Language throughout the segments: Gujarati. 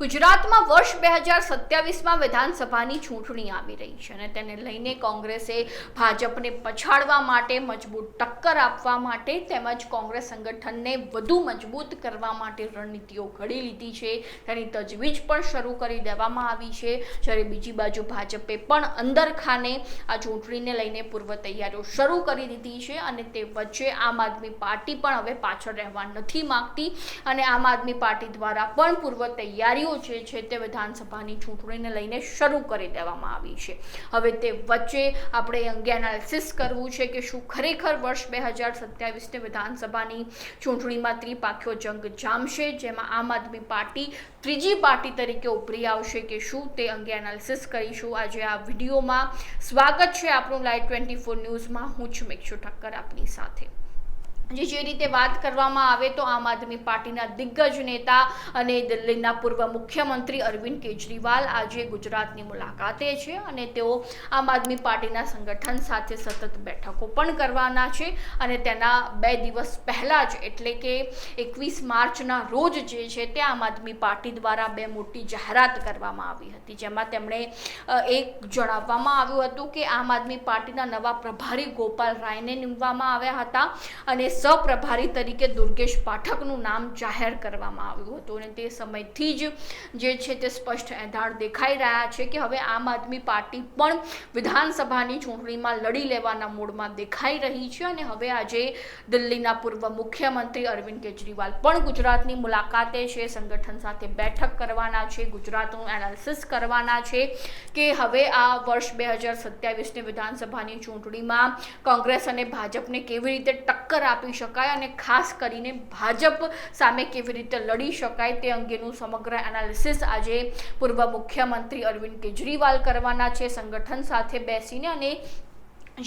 ગુજરાતમાં વર્ષ 2027માં વિધાનસભાની ચૂંટણી આવી રહી છે અને તેને લઈને કોંગ્રેસે ભાજપને પછાડવા માટે મજબૂત ટક્કર આપવા માટે તેમજ કોંગ્રેસ સંગઠનને વધુ મજબૂત કરવા માટે રણનીતિઓ ઘડી લીધી છે। તેની તજવીજ પણ શરૂ કરી દેવામાં આવી છે। જ્યારે બીજી બાજુ ભાજપે પણ અંદરખાને આ ચૂંટણીને લઈને પૂર્વ તૈયારીઓ શરૂ કરી દીધી છે અને તે વચ્ચે આમ આદમી પાર્ટી પણ હવે પાછળ રહેવા નથી માંગતી અને આમ આદમી પાર્ટી દ્વારા પણ પૂર્વ તૈયારીઓ તે વિધાનસભાની ચૂંટણીને લઈને શરૂ કરી દેવામાં આવી છે। હવે તે વચ્ચે આપણે અંગે એનાલિસિસ કરવું છે કે શું ખરેખર વર્ષ 2027ની વિધાનસભાની ચૂંટણીમાં ત્રિપાખ્યો જંગ જામશે, જેમાં આમ આદમી પાર્ટી ત્રીજી પાર્ટી તરીકે ઉભરી આવશે કે શું, તે અંગે એનાલિસિસ કરીશું આજે આ વિડીયોમાં। સ્વાગત છે આપણું લાઈવ 24 ન્યૂઝમાં। હું છું મિક્ષુ ઠક્કર આપની સાથે। જે રીતે વાત કરવામાં આવે તો આમ આદમી પાર્ટીના દિગ્ગજ નેતા અને દિલ્હીના પૂર્વ મુખ્યમંત્રી અરવિંદ કેજરીવાલ આજે ગુજરાતની મુલાકાતે છે અને તેઓ આમ આદમી પાર્ટીના સંગઠન સાથે સતત બેઠકો પણ કરવાના છે અને તેના 2 દિવસ પહેલા જ એટલે કે 21 માર્ચના રોજ જે છે તે આમ આદમી પાર્ટી દ્વારા 2 મોટી જાહેરાત કરવામાં આવી હતી, જેમાં તેમણે એક જણાવવામાં આવ્યું હતું કે આમ આદમી પાર્ટીના નવા પ્રભારી ગોપાલ રાયને નિમવામાં આવ્યા હતા અને સહપ્રભારી તરીકે દુર્ગેશ પાઠકનું નામ જાહેર કરવામાં આવ્યું હતું અને તે સમયથી જ જે છે તે સ્પષ્ટ એંધાણ દેખાઈ રહ્યા છે કે હવે આમ આદમી પાર્ટી પણ વિધાનસભાની ચૂંટણીમાં લડી લેવાના મૂડમાં દેખાઈ રહી છે અને હવે આજે દિલ્હીના પૂર્વ મુખ્યમંત્રી અરવિંદ કેજરીવાલ પણ ગુજરાતની મુલાકાતે છે, સંગઠન સાથે બેઠક કરવાના છે, ગુજરાતનું એનાલિસિસ કરવાના છે કે હવે આ વર્ષ 2027ની વિધાનસભાની ચૂંટણીમાં કોંગ્રેસ અને ભાજપને કેવી રીતે ટક્કર આપી શકાય અને ખાસ કરીને ભાજપ સામે કેવી રીતે લડી શકાય તે અંગેનું સમગ્ર એનાલિસિસ આજે પૂર્વ મુખ્યમંત્રી અરવિંદ કેજરીવાલ કરવાના છે સંગઠન સાથે બેસીને। અને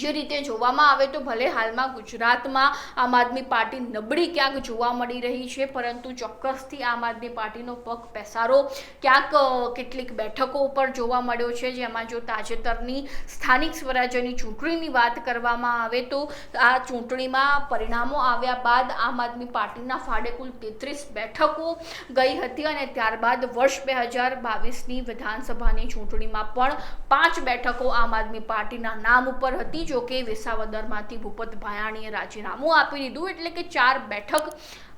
જે રીતે જોવામાં આવે તો ભલે હાલમાં ગુજરાતમાં આમ આદમી પાર્ટી નબળી ક્યાંક જોવા મળી રહી છે, પરંતુ ચોક્કસથી આમ આદમી પાર્ટીનો પગ પેસારો ક્યાંક કેટલીક બેઠકો ઉપર જોવા મળ્યો છે, જેમાં જો તાજેતરની સ્થાનિક સ્વરાજ્યની ચૂંટણીની વાત કરવામાં આવે તો આ ચૂંટણીમાં પરિણામો આવ્યા બાદ આમ આદમી પાર્ટીના ફાળે કુલ 33 બેઠકો ગઈ હતી અને ત્યારબાદ વર્ષ 2022ની વિધાનસભાની ચૂંટણીમાં પણ 5 બેઠકો આમ આદમી પાર્ટીના નામ ઉપર હતી। જો કે વિસાવદરમાંથી ભૂપત ભાયાણીએ રાજીનામું આપી દીધું એટલે કે 4 બેઠક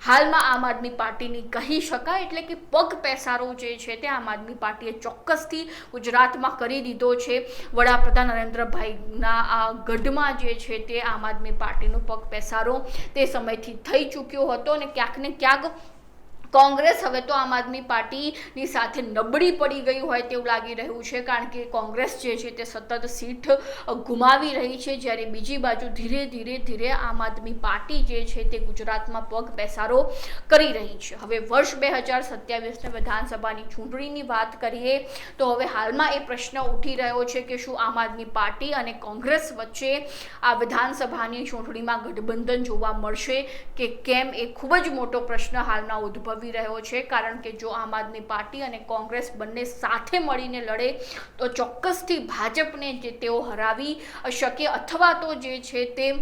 હાલમાં આમ આદમી પાર્ટીની કહી શકાય, એટલે કે પગ પેસારો જે છે તે આમ આદમી પાર્ટીએ ચોક્કસથી ગુજરાતમાં કરી દીધો છે। વડાપ્રધાન નરેન્દ્રભાઈના આ ગઢમાં જે છે તે આમ આદમી પાર્ટીનો પગ પેસારો તે સમયથી થઈ ચૂક્યો હતો અને ક્યાંક ને ક્યાંક કોંગ્રેસ હવે તો આમ આદમી પાર્ટીની સાથે નબળી પડી ગઈ હોય તેવું લાગી રહ્યું છે, કારણ કે કોંગ્રેસ જે છે તે સતત સીટ ગુમાવી રહી છે, જ્યારે બીજી બાજુ ધીરે ધીરે આમ આદમી પાર્ટી જે છે તે ગુજરાતમાં પગ પેસારો કરી રહી છે। હવે વર્ષ 2027ની વિધાનસભાની ચૂંટણીની વાત કરીએ તો હવે હાલમાં એ પ્રશ્ન ઉઠી રહ્યો છે કે શું આમ આદમી પાર્ટી અને કોંગ્રેસ વચ્ચે આ વિધાનસભાની ચૂંટણીમાં ગઠબંધન જોવા મળશે કે કેમ, એ ખૂબ જ મોટો પ્રશ્ન હાલમાં ઉદ્ભવ રહ્યો છે, કારણ કે જો આમ આદમી પાર્ટી અને કોંગ્રેસ બંને સાથે મળીને લડે તો ચોક્કસથી ભાજપને જે તેઓ હરાવી શકે અથવા તો જે છે તે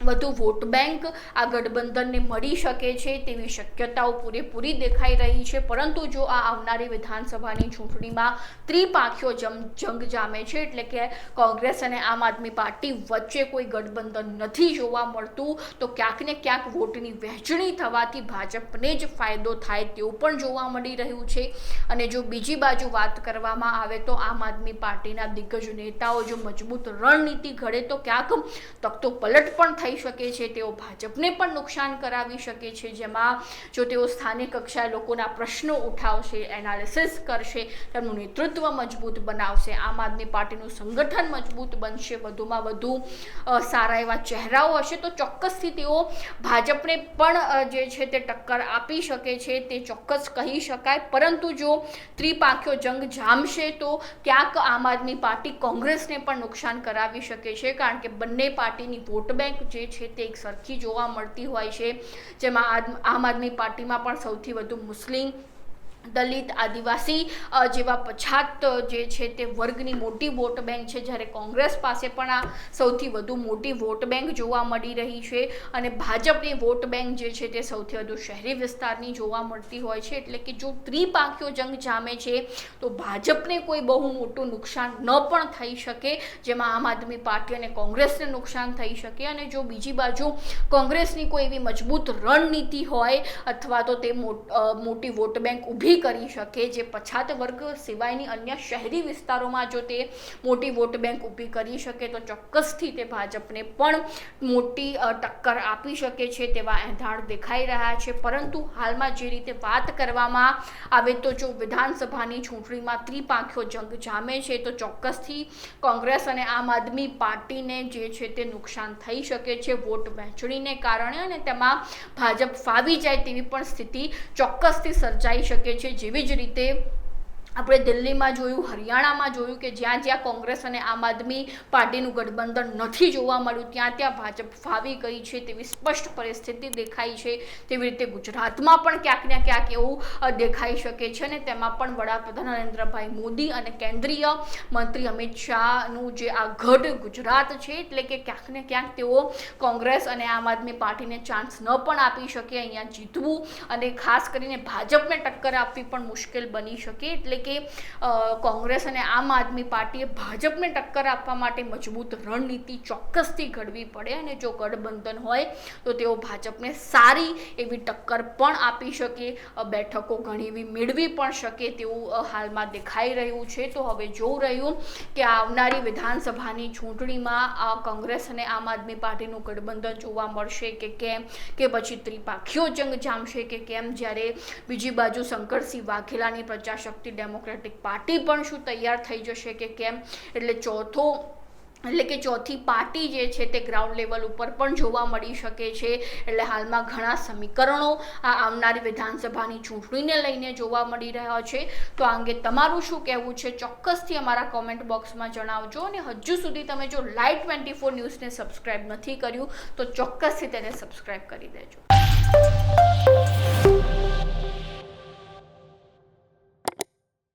વધુ વોટ બેંક આ ગઠબંધનને મળી શકે છે તેવી શક્યતાઓ પૂરેપૂરી દેખાઈ રહી છે। પરંતુ જો આ આવનારી વિધાનસભાની ચૂંટણીમાં ત્રિપાખ્યો જંગ જામે છે, એટલે કે કોંગ્રેસ અને આમ આદમી પાર્ટી વચ્ચે કોઈ ગઠબંધન નથી જોવા મળતું, તો ક્યાંક ને ક્યાંક વોટની વહેંચણી થવાથી ભાજપને જ ફાયદો થાય તેવું પણ જોવા મળી રહ્યું છે। અને જો બીજી બાજુ વાત કરવામાં આવે તો આમ આદમી પાર્ટીના દિગ્ગજ નેતાઓ જો મજબૂત રણનીતિ ઘડે તો ક્યાંક તખતો પલટ પણ થઈ શકે છે, તેઓ ભાજપને પણ નુકસાન કરાવી શકે છે, જેમાં જો તેઓ સ્થાનિક કક્ષાએ લોકોના પ્રશ્નો ઉઠાવશે, એનાલિસિસ કરશે, તેમનું નેતૃત્વ મજબૂત બનાવશે, આમ આદમી પાર્ટીનું સંગઠન મજબૂત બનશે, વધુમાં વધુ સારા એવા ચહેરાઓ હશે તો ચોક્કસથી તેઓ ભાજપને પણ જે છે તે ટક્કર આપી શકે છે, તે ચોક્કસ કહી શકાય। પરંતુ જો ત્રિપાખ્યો જંગ જામશે તો ક્યાંક આમ આદમી પાર્ટી કોંગ્રેસને પણ નુકસાન કરાવી શકે છે, કારણ કે બંને પાર્ટીની વોટ બેંક જે છે તે એક સરખી જોવા મળતી હોય છે, જેમાં આમ આદમી પાર્ટીમાં પણ સૌથી વધુ મુસ્લિમ દલિત આદિવાસી જેવા પછાત જે છે તે વર્ગની મોટી વોટ બેંક છે, જ્યારે કોંગ્રેસ પાસે પણ આ સૌથી વધુ મોટી વોટ બેંક જોવા મળી રહી છે અને ભાજપની વોટ બેંક જે છે તે સૌથી વધુ શહેરી વિસ્તારની જોવા મળતી હોય છે. એટલે કે જો ત્રિપાંખીયો જંગ જામે છે તો ભાજપને કોઈ બહુ મોટું નુકસાન ન પણ થઈ શકે, જેમાં આમ આદમી પાર્ટી અને કોંગ્રેસને નુકસાન થઈ શકે. અને જો બીજી બાજુ કોંગ્રેસની કોઈ એવી મજબૂત રણનીતિ હોય અથવા તો તે મોટી વોટ બેંક ઊભી કરી શકે, જે પછાત વર્ગ સિવાયની અન્ય શહેરી વિસ્તારોમાં જો તે મોટી વોટ બેંક ઊભી કરી શકે તો ચોક્કસથી તે ભાજપને પણ મોટી ટક્કર આપી શકે છે તેવા એંધાણ દેખાઈ રહ્યા છે. પરંતુ હાલમાં જે રીતે વાત કરવામાં આવે તો જો વિધાનસભાની ચૂંટણીમાં ત્રિપાંખીયો જંગ જામે છે તો ચોક્કસથી કોંગ્રેસ અને આમ આદમી પાર્ટીને જે છે તે નુકસાન થઈ શકે છે વોટ વહેંચણીને કારણે, અને તેમાં ભાજપ ફાવી જાય તેવી પણ સ્થિતિ ચોક્કસથી સર્જાઈ શકે છે. જેવી જ રીતે આપણે દિલ્હીમાં જોયું, હરિયાણામાં જોયું કે જ્યાં જ્યાં કોંગ્રેસ અને આમ આદમી પાર્ટીનું ગઠબંધન નથી જોવા મળ્યું ત્યાં ત્યાં ભાજપ ફાવી ગઈ છે તેવી સ્પષ્ટ પરિસ્થિતિ દેખાઈ છે. તેવી રીતે ગુજરાતમાં પણ ક્યાંક ને ક્યાંક એવું દેખાઈ શકે છે અને તેમાં પણ વડાપ્રધાન નરેન્દ્રભાઈ મોદી અને કેન્દ્રીય મંત્રી અમિત શાહનું જે આ ગઢ ગુજરાત છે, એટલે કે ક્યાંક ને ક્યાંક તેઓ કોંગ્રેસ અને આમ આદમી પાર્ટીને ચાન્સ ન પણ આપી શકે અહીંયા જીતવું, અને ખાસ કરીને ભાજપને ટક્કર આપવી પણ મુશ્કેલ બની શકે. એટલે કે કોંગ્રેસ અને આમ આદમી પાર્ટીએ ભાજપને ટક્કર આપવા માટે મજબૂત રણનીતિ ચોક્કસથી ઘડવી પડે, અને જો ગઠબંધન હોય તો તેઓ ભાજપને સારી એવી ટક્કર પણ આપી શકે, બેઠકો ઘણી એવી મેળવી પણ શકે તેવું હાલમાં દેખાઈ રહ્યું છે. તો હવે જોવું રહ્યું કે આવનારી વિધાનસભાની ચૂંટણીમાં કોંગ્રેસ અને આમ આદમી પાર્ટીનું ગઠબંધન જોવા મળશે કે કેમ, કે પછી ત્રિપાંખીયો જંગ જામશે કે કેમ, જ્યારે બીજી બાજુ શંકરસિંહ વાઘેલાની પ્રજાશક્તિ ડેમોક્રેટિક પાર્ટી પણ શું તૈયાર થઈ જશે કે કેમ. એટલે કે ચોથી પાર્ટી જે છે તે ગ્રાઉન્ડ લેવલ ઉપર પણ જોવા મળી શકે છે. એટલે હાલમાં ઘણા સમીકરણો આ આવનારી વિધાનસભાની ચૂંટણીને લઈને જોવા મળી રહ્યા છે. તો આ અંગે તમારું શું કહેવું છે ચોક્કસથી અમારા કોમેન્ટ બોક્સમાં જણાવજો, અને હજુ સુધી તમે જો લાઈવ 24 ન્યૂઝને સબસ્ક્રાઈબ નથી કર્યું તો ચોક્કસથી તેને સબસ્ક્રાઈબ કરી દેજો.